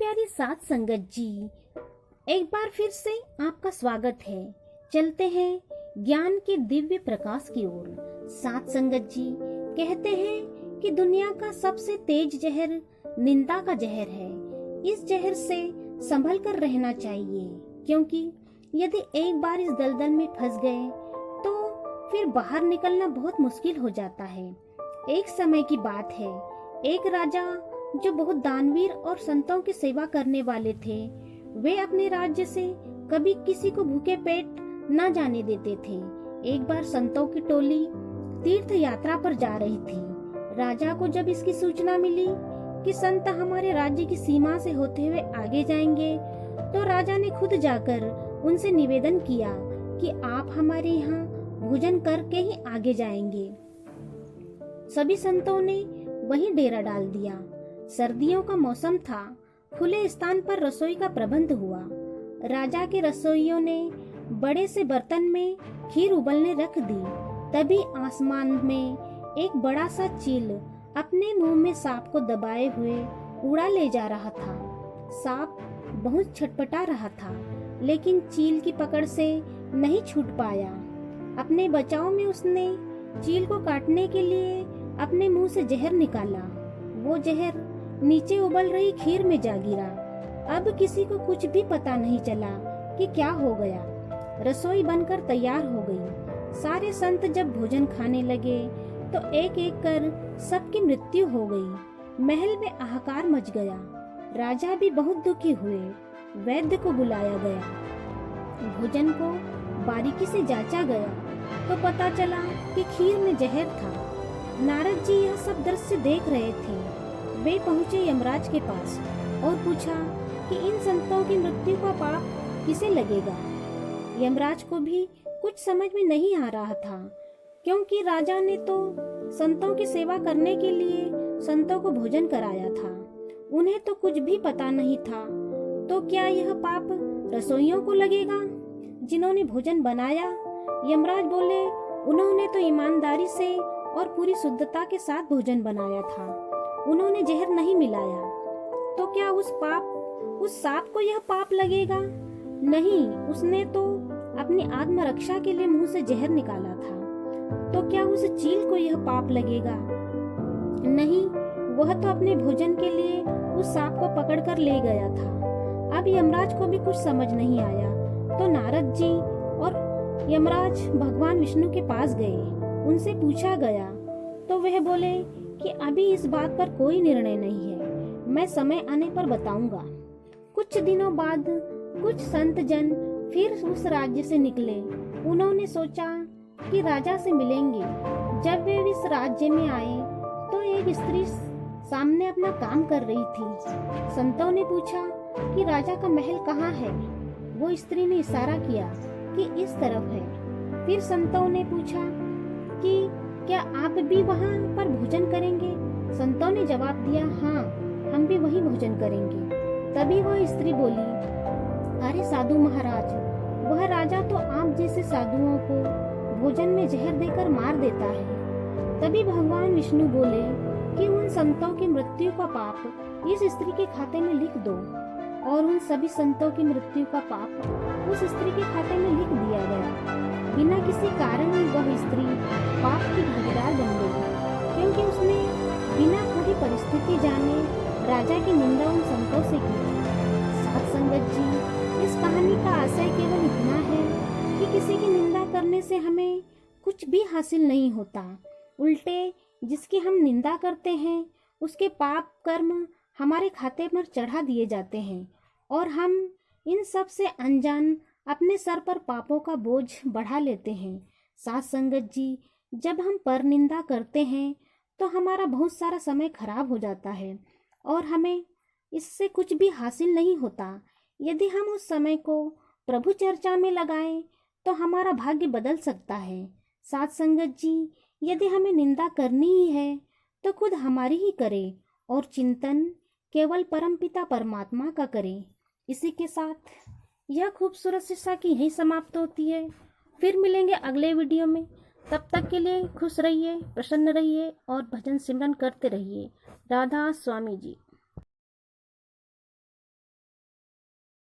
प्यारी साथ संगत जी, एक बार फिर से आपका स्वागत है। चलते हैं ज्ञान के दिव्य प्रकाश की ओर। साथ संगत जी कहते हैं कि दुनिया का सबसे तेज जहर निंदा का जहर है। इस जहर से संभल कर रहना चाहिए, क्योंकि यदि एक बार इस दलदल में फंस गए तो फिर बाहर निकलना बहुत मुश्किल हो जाता है। एक समय की बात है, एक राजा जो बहुत दानवीर और संतों की सेवा करने वाले थे, वे अपने राज्य से कभी किसी को भूखे पेट न जाने देते थे। एक बार संतों की टोली तीर्थ यात्रा पर जा रही थी। राजा को जब इसकी सूचना मिली कि संत हमारे राज्य की सीमा से होते हुए आगे जाएंगे, तो राजा ने खुद जाकर उनसे निवेदन किया कि आप हमारे यहाँ भोजन करके ही आगे जाएंगे। सभी संतों ने वहीं डेरा डाल दिया। सर्दियों का मौसम था। खुले स्थान पर रसोई का प्रबंध हुआ। राजा के रसोइयों ने बड़े से बर्तन में खीर उबलने रख दी। तभी आसमान में एक बड़ा सा चील अपने मुंह में सांप को दबाए हुए उड़ा ले जा रहा था। सांप बहुत छटपटा रहा था, लेकिन चील की पकड़ से नहीं छूट पाया। अपने बचाव में उसने चील को काटने के लिए अपने मुंह से जहर निकाला। वो जहर नीचे उबल रही खीर में जा गिरा। अब किसी को कुछ भी पता नहीं चला कि क्या हो गया। रसोई बनकर तैयार हो गई। सारे संत जब भोजन खाने लगे तो एक एक कर सबकी मृत्यु हो गई। महल में हाहाकार मच गया। राजा भी बहुत दुखी हुए। वैद्य को बुलाया गया। भोजन को बारीकी से जांचा गया तो पता चला कि खीर में जहर था। नारद जी यह सब दृश्य देख रहे थे। वे पहुंचे यमराज के पास और पूछा कि इन संतों की मृत्यु का पाप किसे लगेगा। यमराज को भी कुछ समझ में नहीं आ रहा था, क्योंकि राजा ने तो संतों की सेवा करने के लिए संतों को भोजन कराया था। उन्हें तो कुछ भी पता नहीं था। तो क्या यह पाप रसोइयों को लगेगा जिन्होंने भोजन बनाया? यमराज बोले, उन्होंने तो ईमानदारी से और पूरी शुद्धता के साथ भोजन बनाया था। उन्होंने जहर नहीं मिलाया। तो क्या उस सांप को यह पाप लगेगा? नहीं, उसने तो अपनी आत्मरक्षा के लिए मुंह से जहर निकाला था। तो क्या उस चील को यह पाप लगेगा? नहीं, वह तो अपने भोजन के लिए उस सांप को पकड़कर ले गया था। अब यमराज को भी कुछ समझ नहीं आया। तो नारद जी और यमराज भगवान विष्णु के पास गए। उनसे पूछा गया तो वह बोले कि अभी इस बात पर कोई निर्णय नहीं है, मैं समय आने पर बताऊंगा। कुछ दिनों बाद कुछ संत जन फिर उस राज्य से निकले। उन्होंने सोचा कि राजा से मिलेंगे। जब वे इस राज्य में आए तो एक स्त्री सामने अपना काम कर रही थी। संतों ने पूछा कि राजा का महल कहाँ है? वो स्त्री ने इशारा किया कि इस तरफ है। फिर संतों ने पूछा कि क्या आप भी वहाँ पर भोजन करेंगे? संतों ने जवाब दिया, हाँ, हम भी वहीं भोजन करेंगे। तभी वह स्त्री बोली, अरे साधु महाराज, वह राजा तो आप जैसे साधुओं को भोजन में जहर देकर मार देता है। तभी भगवान विष्णु बोले कि उन संतों की मृत्यु का पाप इस स्त्री के खाते में लिख दो। और उन सभी संतों की मृत्यु का पाप उस स्त्री के खाते में लिख दिया गया। बिना किसी कारण ही वह स्त्री पाप की भागीदार बन गई, क्योंकि उसने बिना पूरी परिस्थिति जाने राजा की निंदा उन संतों से की। साथ संगत जी, इस कहानी का आशय केवल इतना है कि किसी की निंदा करने से हमें कुछ भी हासिल नहीं होता। उल्टे जिसकी हम निंदा करते हैं उसके पाप कर्म हमारे खाते पर चढ़ा दिए जाते हैं, और हम इन सब से अनजान अपने सर पर पापों का बोझ बढ़ा लेते हैं। साथ संगत जी, जब हम पर निंदा करते हैं तो हमारा बहुत सारा समय खराब हो जाता है और हमें इससे कुछ भी हासिल नहीं होता। यदि हम उस समय को प्रभु चर्चा में लगाएं तो हमारा भाग्य बदल सकता है। साथ संगत जी, यदि हमें निंदा करनी ही है तो खुद हमारी ही करें और चिंतन केवल परमपिता परमात्मा का करें। इसी के साथ यह खूबसूरत शिक्षा की यही समाप्त होती है। फिर मिलेंगे अगले वीडियो में। तब तक के लिए खुश रहिए, प्रसन्न रहिए और भजन सिमरन करते रहिए। राधा स्वामी जी।